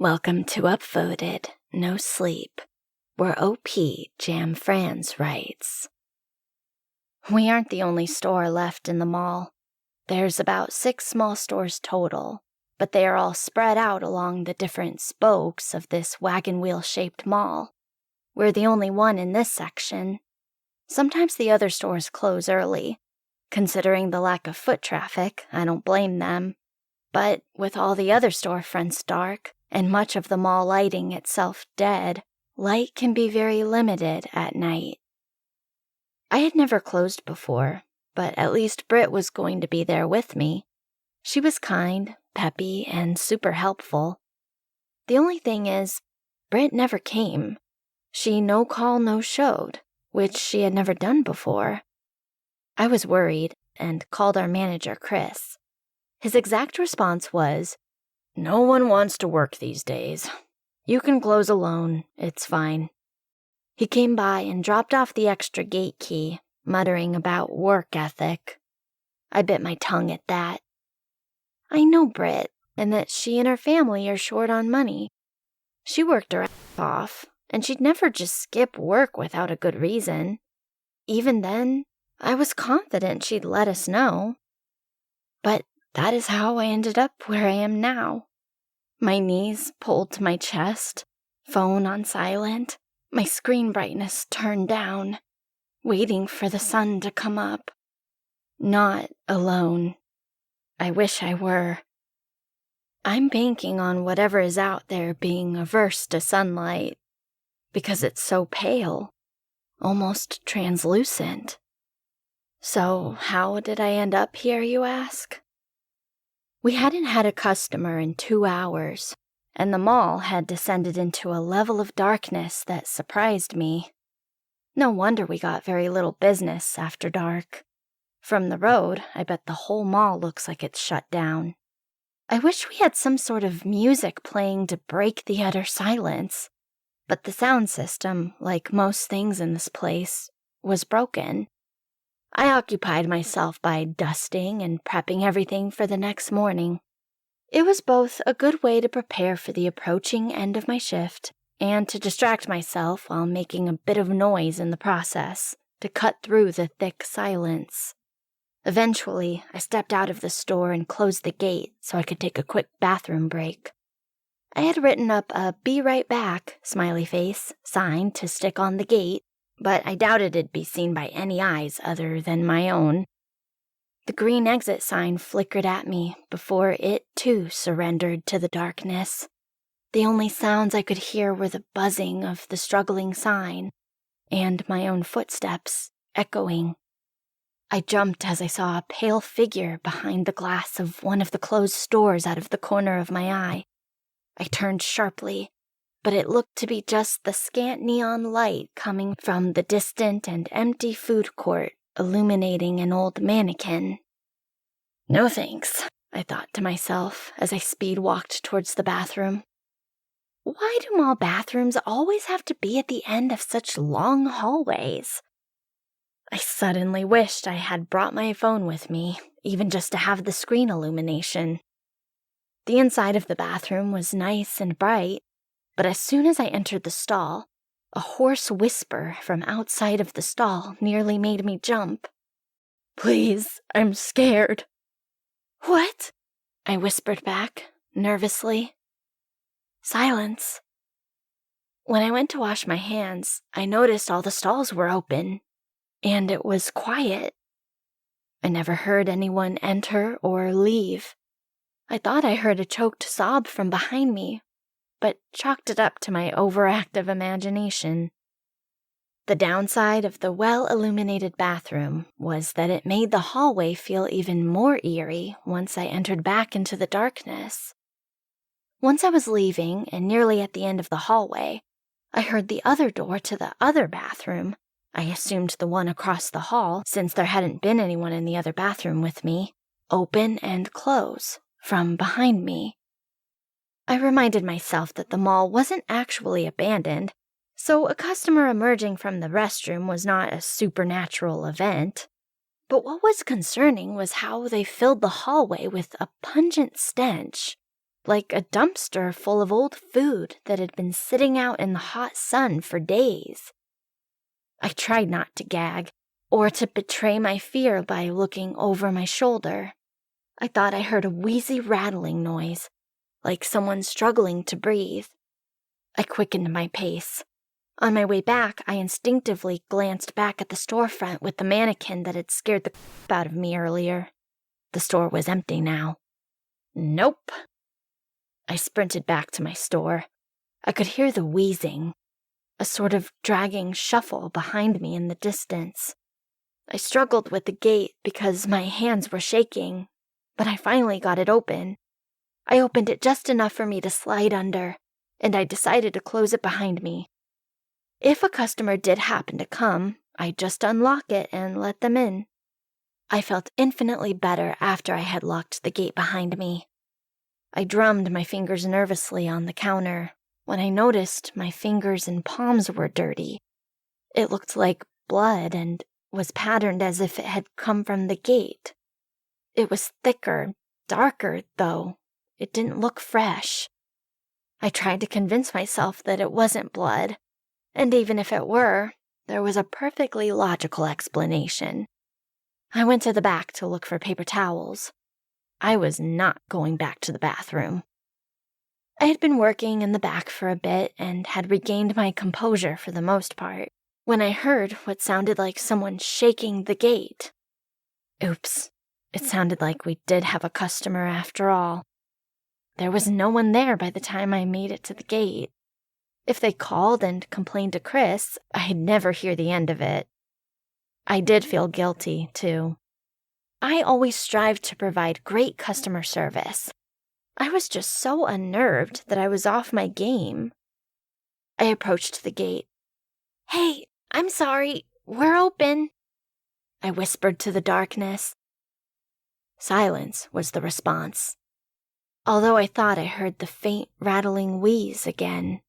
Welcome to Upvoted, NoSleep, where OP JamFranz writes. We aren't the only store left in the mall. There's about 6 small stores total, but they are all spread out along the different spokes of this wagon wheel-shaped mall. We're the only one in this section. Sometimes the other stores close early. Considering the lack of foot traffic, I don't blame them. But with all the other storefronts dark, and much of the mall lighting itself dead, light can be very limited at night. I had never closed before, but at least Britt was going to be there with me. She was kind, peppy, and super helpful. The only thing is, Britt never came. She no-call, no-showed, which she had never done before. I was worried and called our manager, Chris. His exact response was, "No one wants to work these days. You can close alone, it's fine." He came by and dropped off the extra gate key, muttering about work ethic. I bit my tongue at that. I know Britt, and that she and her family are short on money. She worked her ass off, and she'd never just skip work without a good reason. Even then, I was confident she'd let us know. But that is how I ended up where I am now. My knees pulled to my chest, phone on silent, my screen brightness turned down, waiting for the sun to come up. Not alone. I wish I were. I'm banking on whatever is out there being averse to sunlight, because it's so pale, almost translucent. So how did I end up here, you ask? We hadn't had a customer in 2 hours, and the mall had descended into a level of darkness that surprised me. No wonder we got very little business after dark. From the road, I bet the whole mall looks like it's shut down. I wish we had some sort of music playing to break the utter silence, but the sound system, like most things in this place, was broken. I occupied myself by dusting and prepping everything for the next morning. It was both a good way to prepare for the approaching end of my shift and to distract myself while making a bit of noise in the process to cut through the thick silence. Eventually, I stepped out of the store and closed the gate so I could take a quick bathroom break. I had written up a "Be right back" smiley face sign to stick on the gate, but I doubted it'd be seen by any eyes other than my own. The green exit sign flickered at me before it, too, surrendered to the darkness. The only sounds I could hear were the buzzing of the struggling sign and my own footsteps echoing. I jumped as I saw a pale figure behind the glass of one of the closed stores out of the corner of my eye. I turned sharply, but it looked to be just the scant neon light coming from the distant and empty food court, illuminating an old mannequin. No thanks, I thought to myself as I speed-walked towards the bathroom. Why do mall bathrooms always have to be at the end of such long hallways? I suddenly wished I had brought my phone with me, even just to have the screen illumination. The inside of the bathroom was nice and bright, but as soon as I entered the stall, a hoarse whisper from outside of the stall nearly made me jump. "Please, I'm scared." "What?" I whispered back, nervously. Silence. When I went to wash my hands, I noticed all the stalls were open, and it was quiet. I never heard anyone enter or leave. I thought I heard a choked sob from behind me, but chalked it up to my overactive imagination. The downside of the well-illuminated bathroom was that it made the hallway feel even more eerie once I entered back into the darkness. Once I was leaving and nearly at the end of the hallway, I heard the other door to the other bathroom, I assumed the one across the hall since there hadn't been anyone in the other bathroom with me, open and close from behind me. I reminded myself that the mall wasn't actually abandoned, so a customer emerging from the restroom was not a supernatural event. But what was concerning was how they filled the hallway with a pungent stench. like a dumpster full of old food that had been sitting out in the hot sun for days. I tried not to gag, or to betray my fear by looking over my shoulder. I thought I heard a wheezy rattling noise, like someone struggling to breathe. I quickened my pace. On my way back, I instinctively glanced back at the storefront with the mannequin that had scared the crap out of me earlier. The store was empty now. Nope. I sprinted back to my store. I could hear the wheezing, a sort of dragging shuffle behind me in the distance. I struggled with the gate because my hands were shaking, but I finally got it open. I opened it just enough for me to slide under, and I decided to close it behind me. If a customer did happen to come, I'd just unlock it and let them in. I felt infinitely better after I had locked the gate behind me. I drummed my fingers nervously on the counter when I noticed my fingers and palms were dirty. It looked like blood and was patterned as if it had come from the gate. It was thicker, darker, though. It didn't look fresh. I tried to convince myself that it wasn't blood, and even if it were, there was a perfectly logical explanation. I went to the back to look for paper towels. I was not going back to the bathroom. I had been working in the back for a bit and had regained my composure for the most part when I heard what sounded like someone shaking the gate. Oops, it sounded like we did have a customer after all. There was no one there by the time I made it to the gate. If they called and complained to Chris, I'd never hear the end of it. I did feel guilty, too. I always strived to provide great customer service. I was just so unnerved that I was off my game. I approached the gate. "Hey, I'm sorry, we're open," I whispered to the darkness. Silence was the response, although I thought I heard the faint rattling wheeze again.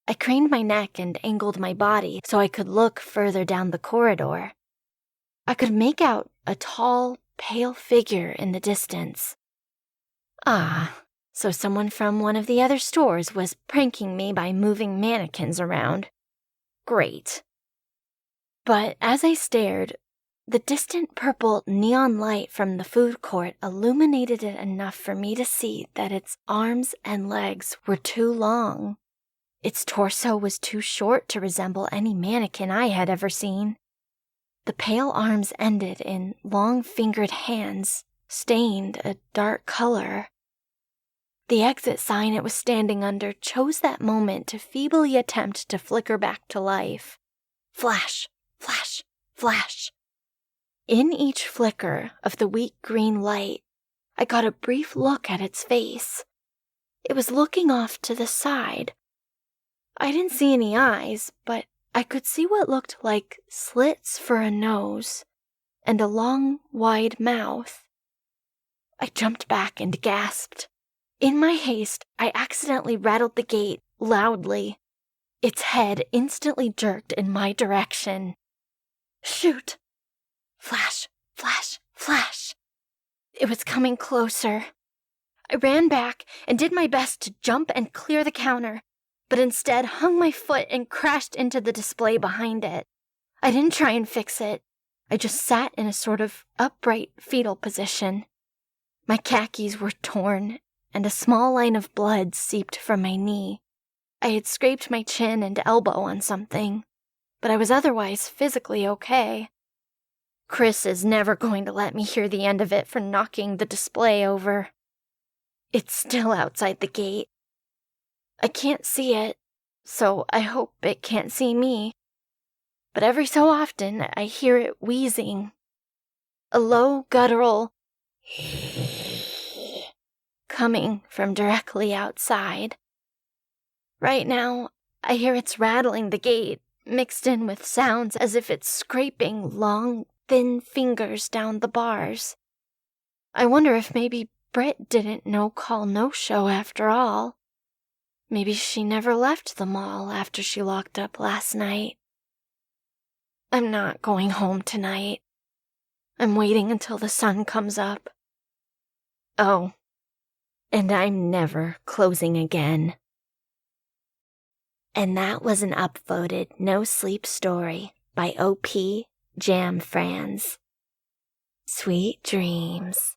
I craned my neck and angled my body so I could look further down the corridor. I could make out a tall, pale figure in the distance. Ah, so someone from one of the other stores was pranking me by moving mannequins around. Great. But as I stared, the distant purple neon light from the food court illuminated it enough for me to see that its arms and legs were too long. Its torso was too short to resemble any mannequin I had ever seen. The pale arms ended in long-fingered hands, stained a dark color. The exit sign it was standing under chose that moment to feebly attempt to flicker back to life. Flash, flash, flash. In each flicker of the weak green light, I got a brief look at its face. It was looking off to the side. I didn't see any eyes, but I could see what looked like slits for a nose and a long, wide mouth. I jumped back and gasped. In my haste, I accidentally rattled the gate loudly. Its head instantly jerked in my direction. Shoot! Flash, flash, flash. It was coming closer. I ran back and did my best to jump and clear the counter, but instead hung my foot and crashed into the display behind it. I didn't try and fix it. I just sat in a sort of upright fetal position. My khakis were torn, and a small line of blood seeped from my knee. I had scraped my chin and elbow on something, but I was otherwise physically okay. Chris is never going to let me hear the end of it for knocking the display over. It's still outside the gate. I can't see it, so I hope it can't see me. But every so often, I hear it wheezing. A low, guttural coming from directly outside. Right now, I hear it's rattling the gate, mixed in with sounds as if it's scraping long, thin fingers down the bars. I wonder if maybe Britt didn't no-call no-show after all. Maybe she never left the mall after she locked up last night. I'm not going home tonight. I'm waiting until the sun comes up. Oh, and I'm never closing again. And that was an upvoted No Sleep story by OP JamFranz. Sweet dreams.